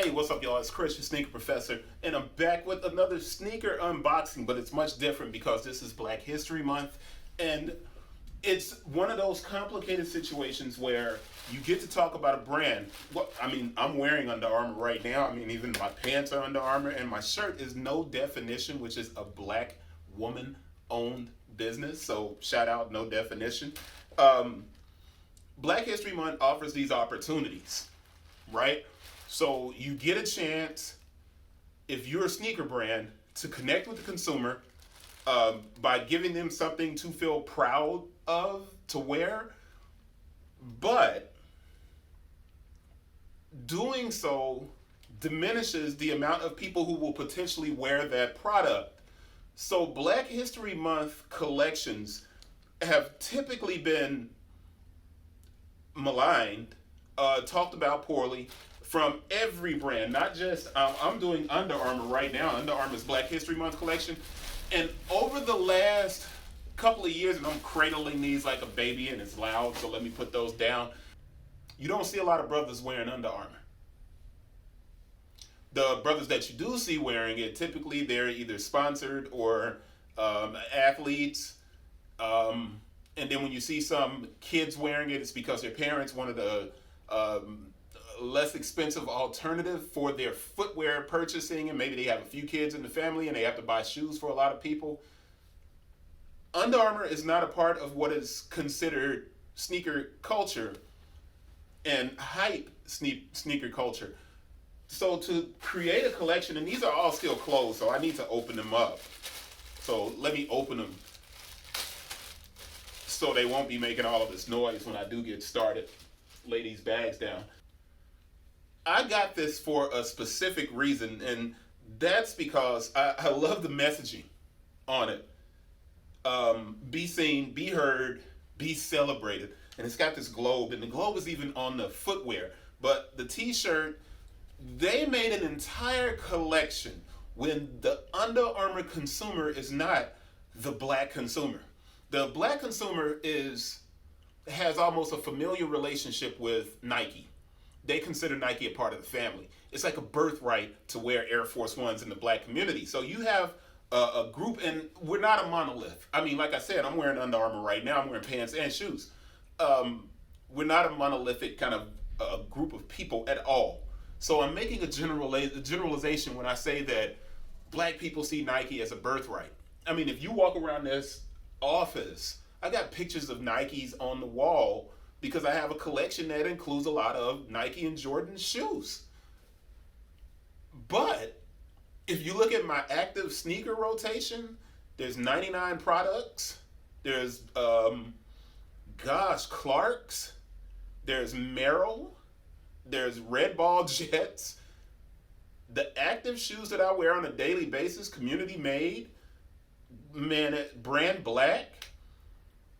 Hey, what's up, y'all? It's Chris, your sneaker professor, and I'm back with another sneaker unboxing, but it's much different because this is Black History Month, and it's one of those complicated situations where you get to talk about a brand. Well, I mean, I'm wearing Under Armour right now. I mean, even my pants are Under Armour, and my shirt is No Definition, which is a black woman-owned business. So shout out No Definition. Black History Month offers these opportunities, right? So you get a chance, if you're a sneaker brand, to connect with the consumer by giving them something to feel proud of to wear, but doing so diminishes the amount of people who will potentially wear that product. So Black History Month collections have typically been maligned, talked about poorly from every brand, not just, I'm doing Under Armour right now, Under Armour's Black History Month collection. And over the last couple of years, and I'm cradling these like a baby and it's loud, so let me put those down. You don't see a lot of brothers wearing Under Armour. The brothers that you do see wearing it, typically they're either sponsored or athletes. And then when you see some kids wearing it, it's because their parents wanted a less expensive alternative for their footwear purchasing, and maybe they have a few kids in the family and they have to buy shoes for a lot of people. Under Armour is not a part of what is considered sneaker culture and hype sneaker culture. So to create a collection, and these are all still closed, so I need to open them up. So let me open them so they won't be making all of this noise when I do get started. Lay these bags down. I got this for a specific reason, and that's because I love the messaging on it. Be seen, be heard, be celebrated. And it's got this globe, and the globe is even on the footwear. But the t-shirt, they made an entire collection when the Under Armour consumer is not the black consumer. The black consumer has almost a familiar relationship with Nike. They consider Nike a part of the family. It's like a birthright to wear Air Force Ones in the black community. So you have a group, and we're not a monolith. I mean, like I said, I'm wearing Under Armour right now. I'm wearing pants and shoes. We're not a monolithic kind of group of people at all. So I'm making a generalization when I say that black people see Nike as a birthright. I mean, if you walk around this office, I got pictures of Nikes on the wall because I have a collection that includes a lot of Nike and Jordan shoes. But if you look at my active sneaker rotation, there's 99 products. There's, Clark's. There's Merrell. There's Red Ball Jets. The active shoes that I wear on a daily basis, community made, brand black.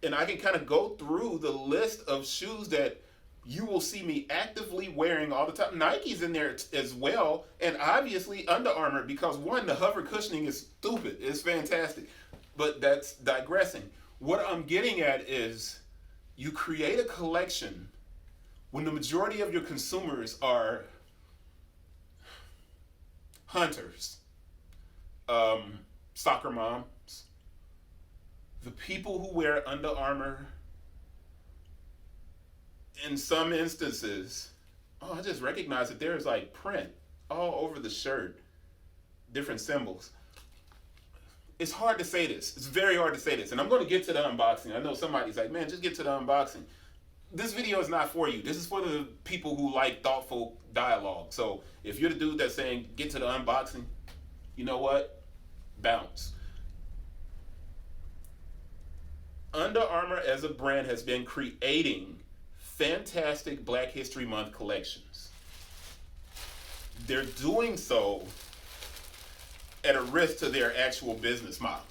And I can kind of go through the list of shoes that you will see me actively wearing all the time. Nike's in there as well, and obviously Under Armour, because one, the hover cushioning is stupid. It's fantastic. But that's digressing. What I'm getting at is you create a collection when the majority of your consumers are hunters, soccer moms. The people who wear Under Armour, in some instances, I just recognize that there's like print all over the shirt, different symbols. It's hard to say this. It's very hard to say this. And I'm going to get to the unboxing. I know somebody's like, man, just get to the unboxing. This video is not for you. This is for the people who like thoughtful dialogue. So if you're the dude that's saying, get to the unboxing, you know what? Bounce. Under Armour as a brand has been creating fantastic Black History Month collections. They're doing so at a risk to their actual business model.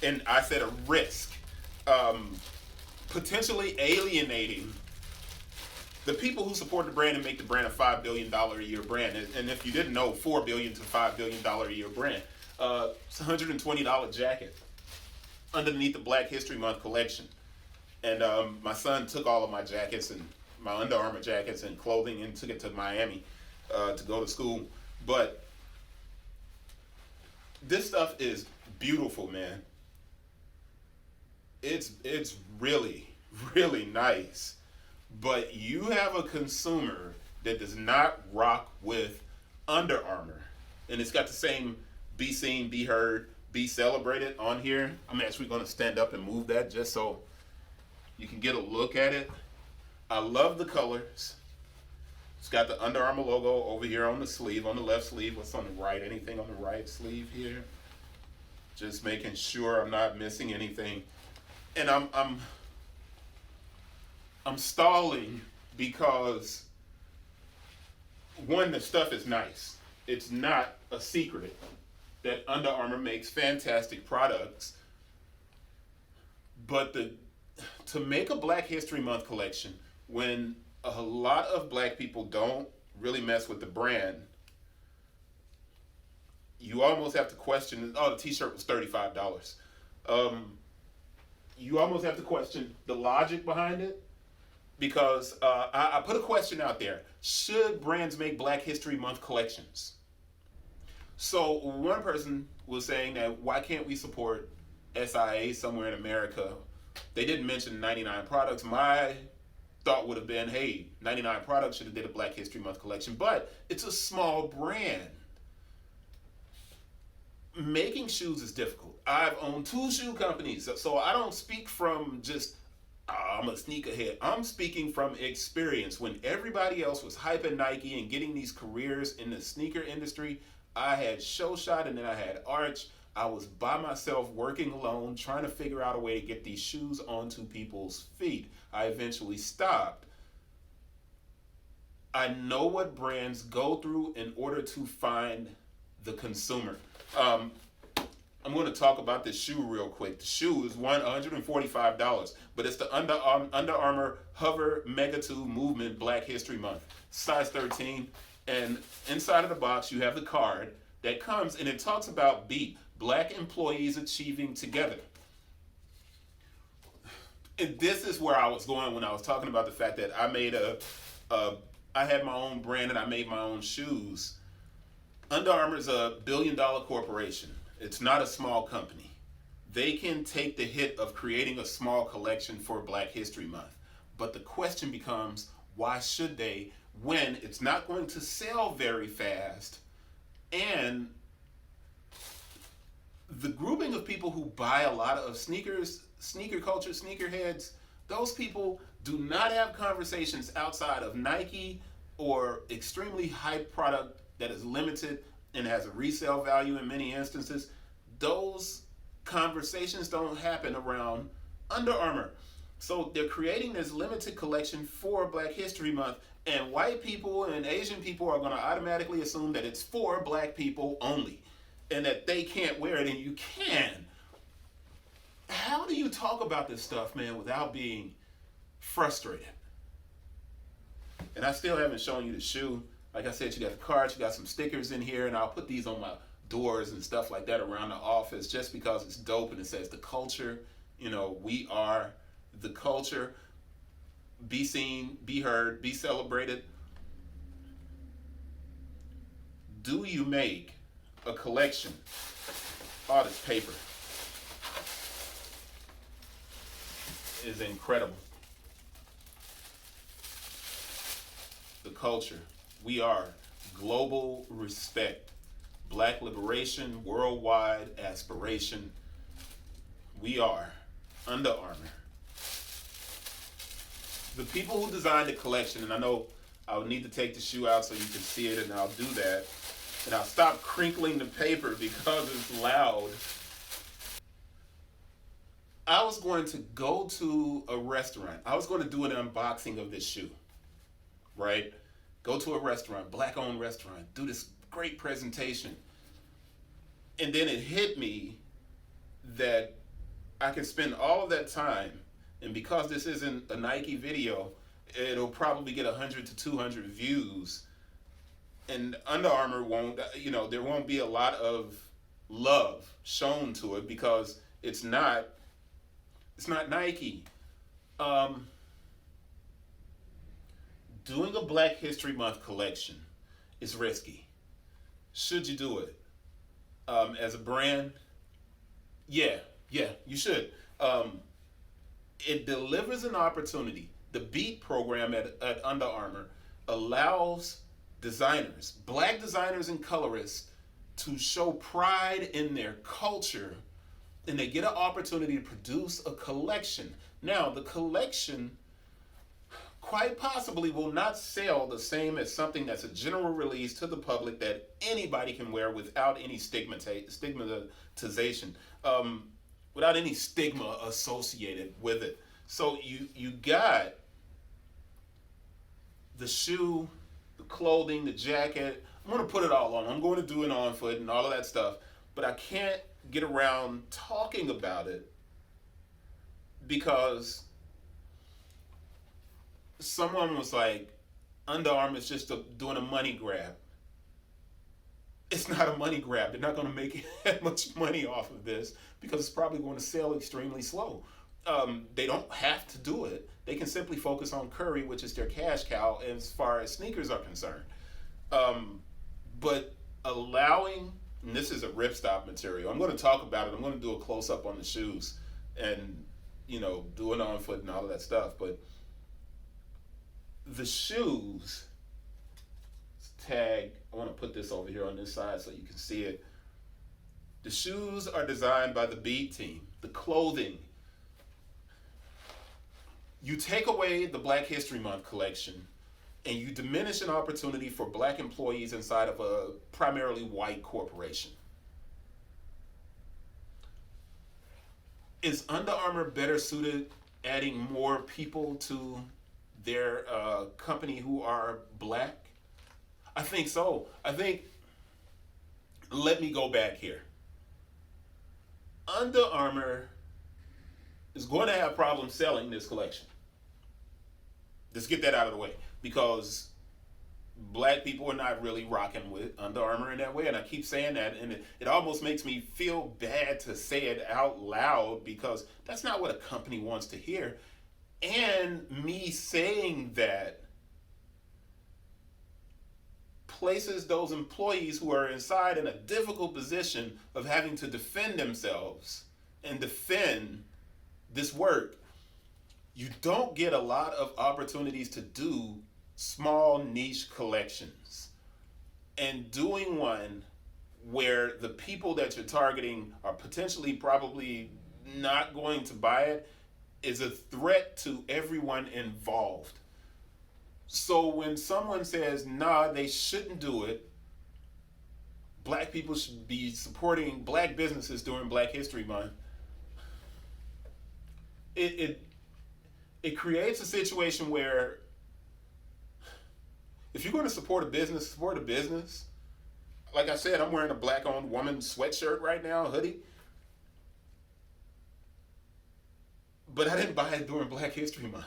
And I said a risk. Potentially alienating the people who support the brand and make the brand a $5 billion a year brand. And if you didn't know, $4 billion to $5 billion a year brand. It's a $120 jacket underneath the Black History Month collection. And my son took all of my jackets and my Under Armour jackets and clothing and took it to Miami. to go to school. But this stuff is beautiful, man. It's really really nice. But you have a consumer that does not rock with Under Armour, and it's got the same "be seen, be heard, be celebrated" on here. I'm actually going to stand up and move that just so you can get a look at it. I love the colors. It's got the Under Armour logo over here on the sleeve, on the left sleeve. What's on the right? Anything on the right sleeve here? Just making sure I'm not missing anything. And I'm stalling because one, the stuff is nice. It's not a secret that Under Armour makes fantastic products. But to make a Black History Month collection when a lot of black people don't really mess with the brand, you almost have to question. Oh, the T-shirt was $35. You almost have to question the logic behind it, because I put a question out there: should brands make Black History Month collections? So one person was saying that why can't we support SIA somewhere in America? They didn't mention 99 Products. My thought would have been, hey, 99 Products should have did a Black History Month collection, but it's a small brand. Making shoes is difficult. I've owned 2 shoe companies, so I don't speak from just I'm a sneakerhead. I'm speaking from experience. When everybody else was hyping Nike and getting these careers in the sneaker industry, I had Show Shot and then I had Arch. I was by myself working alone trying to figure out a way to get these shoes onto people's feet. I eventually stopped. I know what brands go through in order to find the consumer. I'm going to talk about this shoe real quick. The shoe is $145, but it's the Under Armour Hover Mega 2 Movement Black History Month, size 13. And inside of the box, you have the card that comes, and it talks about BEAT, Black Employees Achieving Together. And this is where I was going when I was talking about the fact that I had my own brand and I made my own shoes. Under Armour is a billion-dollar corporation. It's not a small company. They can take the hit of creating a small collection for Black History Month. But the question becomes, why should they, when it's not going to sell very fast, and the grouping of people who buy a lot of sneakers, sneaker culture, sneakerheads, those people do not have conversations outside of Nike or extremely hyped product that is limited and has a resale value in many instances. Those conversations don't happen around Under Armour. So they're creating this limited collection for Black History Month, and white people and Asian people are going to automatically assume that it's for black people only and that they can't wear it, and you can. How do you talk about this stuff, man, without being frustrated? And I still haven't shown you the shoe. Like I said, you got the cards, you got some stickers in here, and I'll put these on my doors and stuff like that around the office just because it's dope and it says the culture. You know, we are the culture. Be seen, be heard, be celebrated. Do you make a collection? Oh, this paper is incredible. The culture. We are global respect, Black liberation, worldwide aspiration. We are Under Armour. The people who designed the collection, and I know I'll need to take the shoe out so you can see it, and I'll do that. And I'll stop crinkling the paper because it's loud. I was going to go to a restaurant. I was going to do an unboxing of this shoe, right? Go to a restaurant, black-owned restaurant, do this great presentation. And then it hit me that I could spend all of that time, and because this isn't a Nike video, it'll probably get 100 to 200 views. And Under Armour won't, there won't be a lot of love shown to it because it's not Nike. Doing a Black History Month collection It's risky. Should you do it? As a brand, yeah, yeah, you should. Um, it delivers an opportunity. The Beat program at Under Armour allows designers, black designers and colorists, to show pride in their culture, and they get an opportunity to produce a collection. Now, the collection quite possibly will not sell the same as something that's a general release to the public that anybody can wear without any stigmatization, without any stigma associated with it. So you got the shoe, the clothing, the jacket. I'm gonna put it all on. I'm going to do an on foot and all of that stuff, but I can't get around talking about it because someone was like, Under Armour is just doing a money grab. It's not a money grab. They're not going to make that much money off of this because it's probably going to sell extremely slow. They don't have to do it. They can simply focus on Curry, which is their cash cow as far as sneakers are concerned. But allowing, and this is a ripstop material. I'm going to talk about it. I'm going to do a close up on the shoes and, do an on foot and all of that stuff. But the shoes tag, I want to put this over here on this side so you can see it. The shoes are designed by the Beat team. The clothing, you take away the Black History Month collection and you diminish an opportunity for black employees inside of a primarily white corporation. Is Under Armour better suited adding more people to their company who are black? I think so. Let me go back here. Under Armour is going to have problems selling this collection. Let's get that out of the way because black people are not really rocking with Under Armour in that way. And I keep saying that, and it almost makes me feel bad to say it out loud because that's not what a company wants to hear. And me saying that places those employees who are inside in a difficult position of having to defend themselves and defend this work. You don't get a lot of opportunities to do small niche collections. And doing one where the people that you're targeting are potentially probably not going to buy it is a threat to everyone involved. So when someone says, nah, they shouldn't do it, black people should be supporting black businesses during Black History Month, it creates a situation where if you're going to support a business, support a business. Like I said, I'm wearing a black-owned woman sweatshirt right now, a hoodie. But I didn't buy it during Black History Month.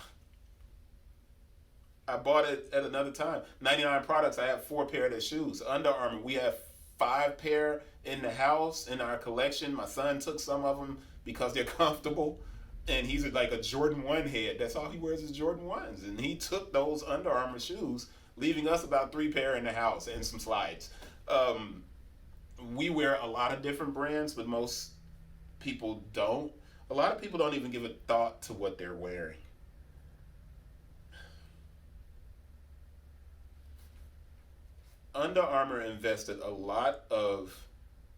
I bought it at another time. 99 Products, I have 4 pair of their shoes. Under Armour, we have 5 pair in the house in our collection. My son took some of them because they're comfortable. And he's like a Jordan 1 head. That's all he wears is Jordan 1s. And he took those Under Armour shoes, leaving us about 3 pair in the house and some slides. We wear a lot of different brands, but most people don't. A lot of people don't even give a thought to what they're wearing. Under Armour invested a lot of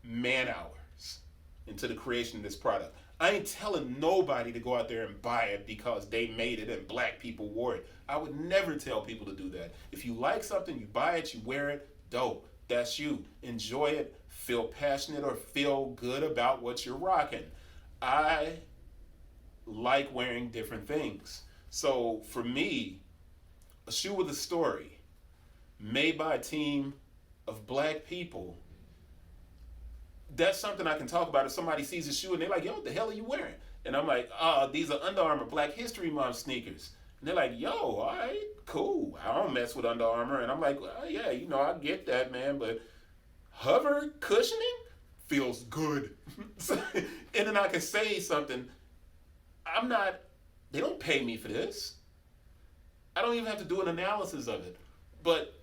man hours into the creation of this product. I ain't telling nobody to go out there and buy it because they made it and black people wore it. I would never tell people to do that. If you like something, you buy it, you wear it, dope. That's you. Enjoy it, feel passionate or feel good about what you're rocking. I like wearing different things. So for me, a shoe with a story made by a team of black people, that's something I can talk about if somebody sees a shoe and they're like, yo, what the hell are you wearing? And I'm like, these are Under Armour Black History Month sneakers. And they're like, yo, all right, cool. I don't mess with Under Armour. And I'm like, well, yeah, I get that, man. But hover cushioning feels good. And then I can say something. They don't pay me for this. I don't even have to do an analysis of it. But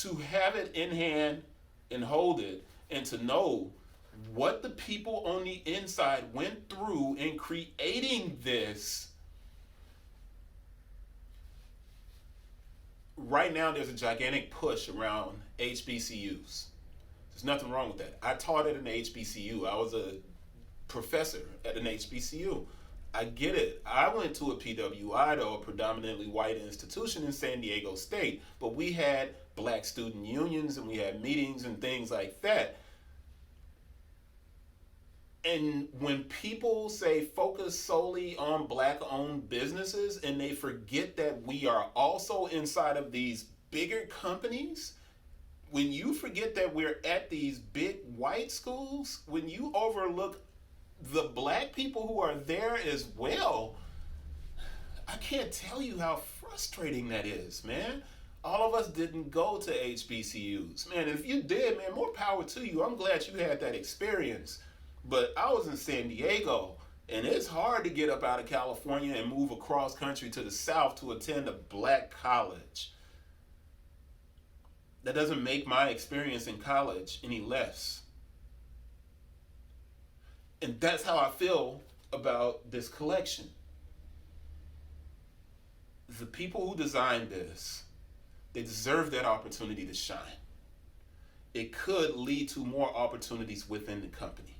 to have it in hand and hold it, and to know what the people on the inside went through in creating this. Right now, there's a gigantic push around HBCUs. There's nothing wrong with that. I taught at an HBCU. I was a professor at an HBCU. I get it. I went to a PWI, though, a predominantly white institution in San Diego State, but we had black student unions and we had meetings and things like that. And when people say focus solely on black-owned businesses and they forget that we are also inside of these bigger companies, when you forget that we're at these big white schools, when you overlook the black people who are there as well, I can't tell you how frustrating that is, man. All of us didn't go to HBCUs. Man, if you did, man, more power to you. I'm glad you had that experience. But I was in San Diego, and it's hard to get up out of California and move across country to the South to attend a black college. That doesn't make my experience in college any less. And that's how I feel about this collection. The people who designed this, they deserve that opportunity to shine. It could lead to more opportunities within the company.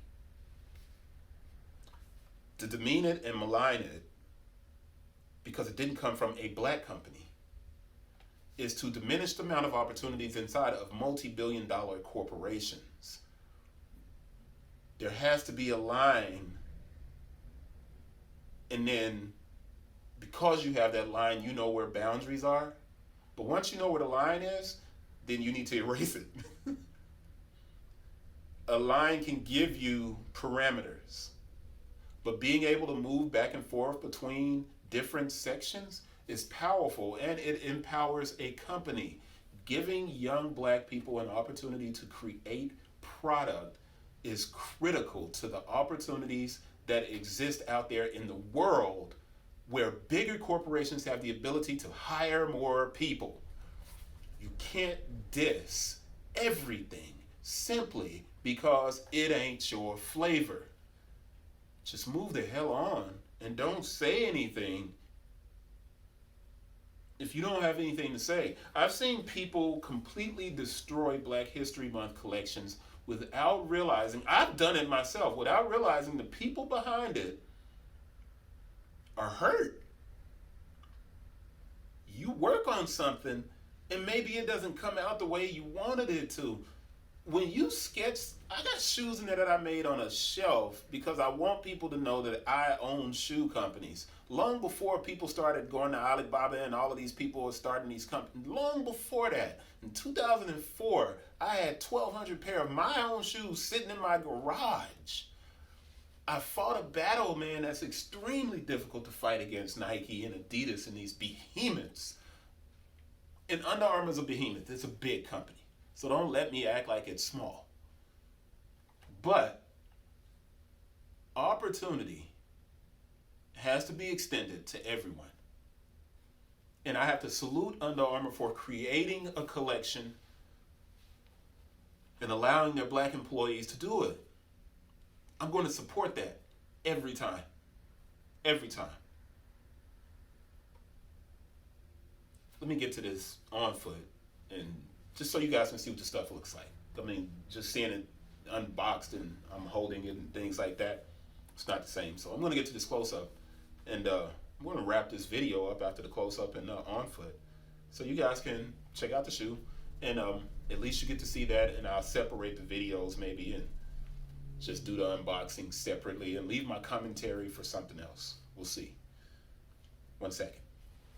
To demean it and malign it because it didn't come from a black company is to diminish the amount of opportunities inside of multi-billion-dollar corporations. There has to be a line, and then because you have that line, you know where boundaries are. But once you know where the line is, then you need to erase it. A line can give you parameters, but being able to move back and forth between different sections is powerful, and it empowers a company. Giving young black people an opportunity to create product is critical to the opportunities that exist out there in the world where bigger corporations have the ability to hire more people. You can't diss everything simply because it ain't your flavor. Just move the hell on and don't say anything if you don't have anything to say. I've seen people completely destroy Black History Month collections without realizing, I've done it myself, without realizing the people behind it are hurt. You work on something and maybe it doesn't come out the way you wanted it to. When you sketch, I got shoes in there that I made on a shelf because I want people to know that I own shoe companies. Long before people started going to Alibaba and all of these people were starting these companies, long before that, in 2004, I had 1,200 pair of my own shoes sitting in my garage. I fought a battle, man, that's extremely difficult to fight against Nike and Adidas and these behemoths. And Under Armour is a behemoth. It's a big company. So don't let me act like it's small. But opportunity has to be extended to everyone. And I have to salute Under Armour for creating a collection and allowing their black employees to do it. I'm going to support that every time. Every time. Let me get to this on foot and just so you guys can see what the stuff looks like. I mean, just seeing it unboxed and I'm holding it and things like that, it's not the same. So I'm going to get to this close-up, and I'm going to wrap this video up after the close-up and on foot, so you guys can check out the shoe, and at least you get to see that, and I'll separate the videos maybe and just do the unboxing separately and leave my commentary for something else. We'll see. 1 second.